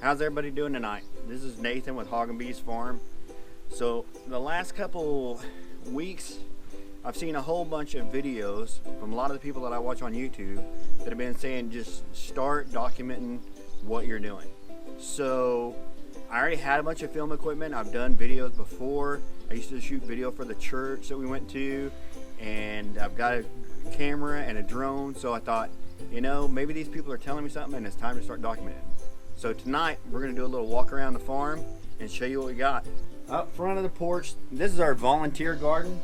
How's everybody doing tonight? This is Nathan with Hog and Beast Farm. So the last couple weeks I've seen a whole bunch of videos from a lot of the people that I watch on YouTube that have been saying just start documenting what you're doing. So I already had a bunch of film equipment. I've done videos before. I used to shoot video for the church that we went to, and I've got a camera and a drone, so I thought, you know, maybe these people are telling me something and it's time to start documenting. So tonight we're going to do a little walk around the farm and show you what we got. Up front of the porch, this is our volunteer garden.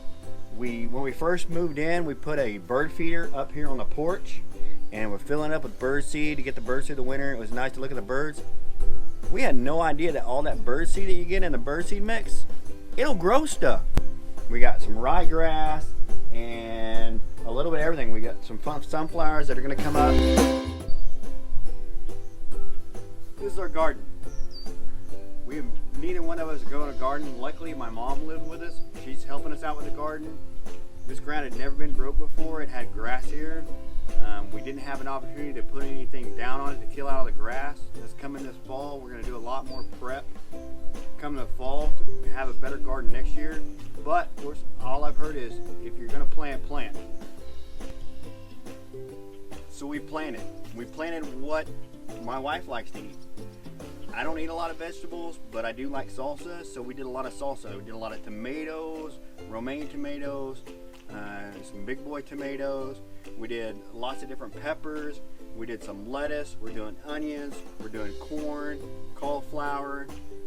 When we first moved in, we put a bird feeder up here on the porch, and we're filling it up with bird seed to get the bird seed of the winter. It was nice to look at the birds. We had no idea that all that bird seed that you get in the bird seed mix, it'll grow stuff. We got some ryegrass and a little bit of everything. We got some sunflowers that are going to come up. This is our garden. Neither one of us go in a garden. Luckily, my mom lived with us. She's helping us out with the garden. This ground had never been broke before. It had grass here. We didn't have an opportunity to put anything down on it to kill out all the grass. That's coming this fall. We're going to do a lot more prep coming the fall to have a better garden next year. But of course, all I've heard is if you're going to plant, plant. So we planted. We planted what my wife likes to eat. I don't eat a lot of vegetables, but I do like salsa, so we did a lot of salsa. We did a lot of tomatoes, romaine tomatoes, some big boy tomatoes. We did lots of different peppers. We did some lettuce. We're doing onions. We're doing corn, cauliflower,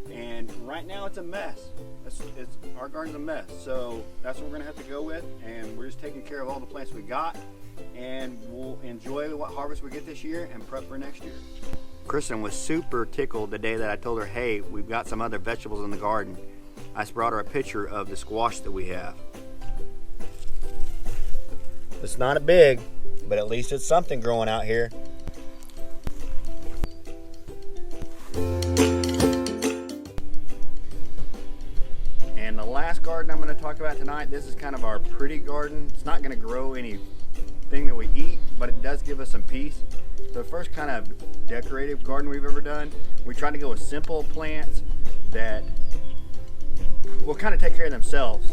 and right now it's a mess. Our garden's a mess, so that's what we're gonna have to go with, and we're just taking care of all the plants we got, and we'll enjoy what harvest we get this year and prep for next year. Kristin was super tickled the day that I told her, hey, we've got some other vegetables in the garden. I just brought her a picture of the squash that we have. It's not big, but at least it's something growing out here. And the last garden I'm going to talk about tonight, this is kind of our pretty garden. It's not going to grow anything that we eat, but it does give us some peace. The first kind of decorative garden we've ever done, we tried to go with simple plants that will kind of take care of themselves.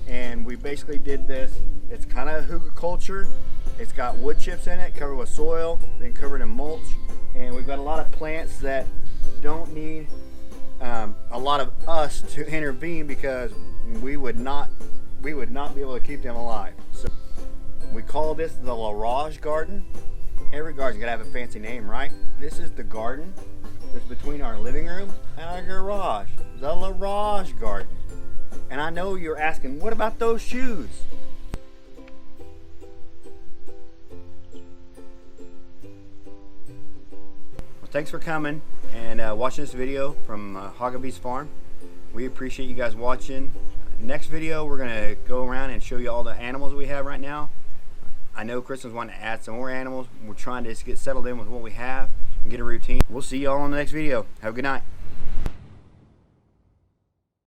And we basically did this. It's kind of hugelkultur. It's got wood chips in it, covered with soil, then covered in mulch. And we've got a lot of plants that don't need a lot of us to intervene because we would not be able to keep them alive. So we call this the Larage garden. Every garden's gotta have a fancy name, right? This is the garden that's between our living room and our garage. The Larage garden. And I know you're asking, what about those shoes? Well, thanks for coming and watching this video from Hog and Beast Farm. We appreciate you guys watching. Next video, we're gonna go around and show you all the animals we have right now. I know Kristin's wanting to add some more animals. We're trying to just get settled in with what we have and get a routine. We'll see y'all on the next video. Have a good night.